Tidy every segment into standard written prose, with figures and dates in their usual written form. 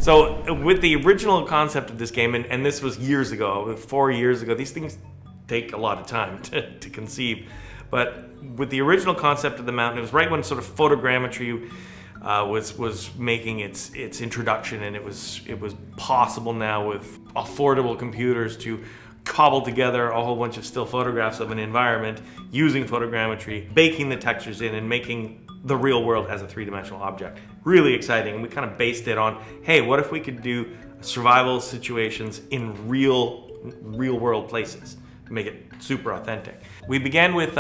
So with the original concept of this game, and this was years ago, 4 years ago, these things take a lot of time to conceive. But with the original concept of the mountain, it was right when sort of photogrammetry was making its introduction, and it was possible now with affordable computers to cobble together a whole bunch of still photographs of an environment using photogrammetry, baking the textures in, and making the real world as a three-dimensional object. Really exciting, and we kind of based it on, hey, what if we could do survival situations in real world places to make it super authentic. We began with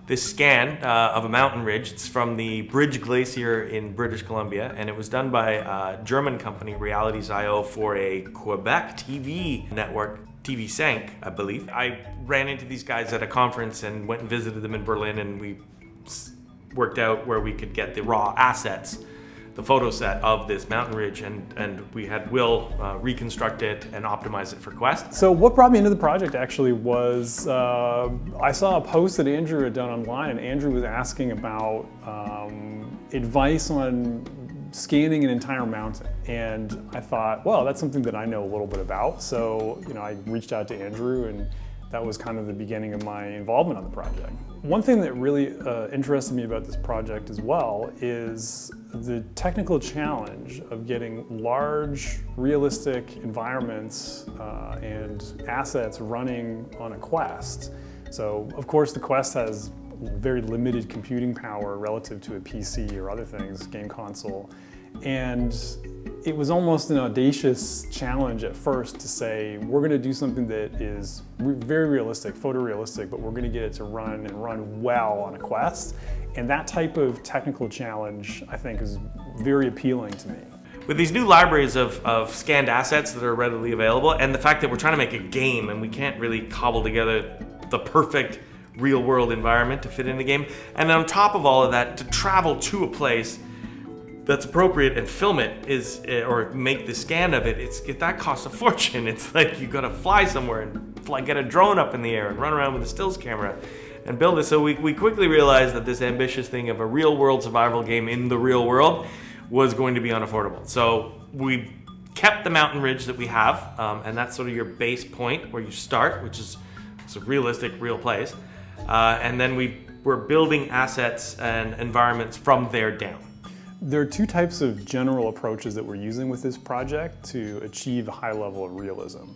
this scan of a mountain ridge. It's from the Bridge Glacier in British Columbia, and it was done by a German company, Realities.io, for a Quebec TV network, TV5, I believe. I ran into these guys at a conference and went and visited them in Berlin, and we worked out where we could get the raw assets, the photo set of this mountain ridge, and we had Will reconstruct it and optimize it for Quest. So what brought me into the project actually was I saw a post that Andrew had done online, and Andrew was asking about advice on scanning an entire mountain. And I thought, well, that's something that I know a little bit about. So, I reached out to Andrew, and that was kind of the beginning of my involvement on the project. One thing that really interested me about this project as well is the technical challenge of getting large, realistic environments and assets running on a Quest. So, of course, the Quest has very limited computing power relative to a PC or other things, game console. And it was almost an audacious challenge at first to say, we're going to do something that is very realistic, photorealistic, but we're going to get it to run and run well on a Quest. And that type of technical challenge, I think, is very appealing to me. With these new libraries of scanned assets that are readily available, and the fact that we're trying to make a game and we can't really cobble together the perfect real-world environment to fit in the game, and on top of all of that, to travel to a place that's appropriate and film it or make the scan of it, that costs a fortune. It's like you gotta fly somewhere and get a drone up in the air and run around with a stills camera and build it. So we quickly realized that this ambitious thing of a real-world survival game in the real world was going to be unaffordable. So we kept the mountain ridge that we have, and that's sort of your base point where you start, which is it's a realistic, real place. And then we're building assets and environments from there down. There are two types of general approaches that we're using with this project to achieve a high level of realism.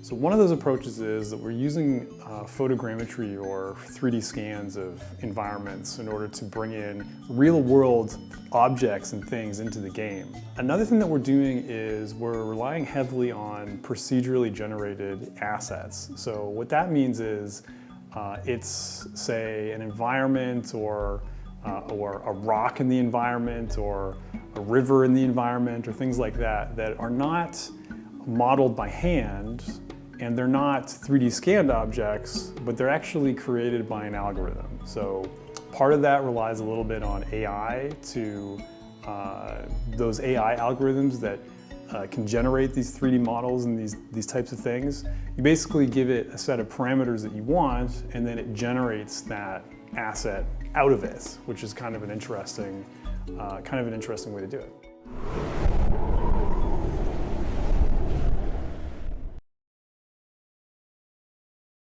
So one of those approaches is that we're using photogrammetry or 3D scans of environments in order to bring in real-world objects and things into the game. Another thing that we're doing is we're relying heavily on procedurally generated assets. So what that means is it's, say, an environment or a rock in the environment or a river in the environment or things like that that are not modeled by hand, and they're not 3D scanned objects, but they're actually created by an algorithm. So part of that relies a little bit on AI to those AI algorithms that can generate these 3D models and these types of things. You basically give it a set of parameters that you want, and then it generates that asset out of it, which is kind of an interesting way to do it.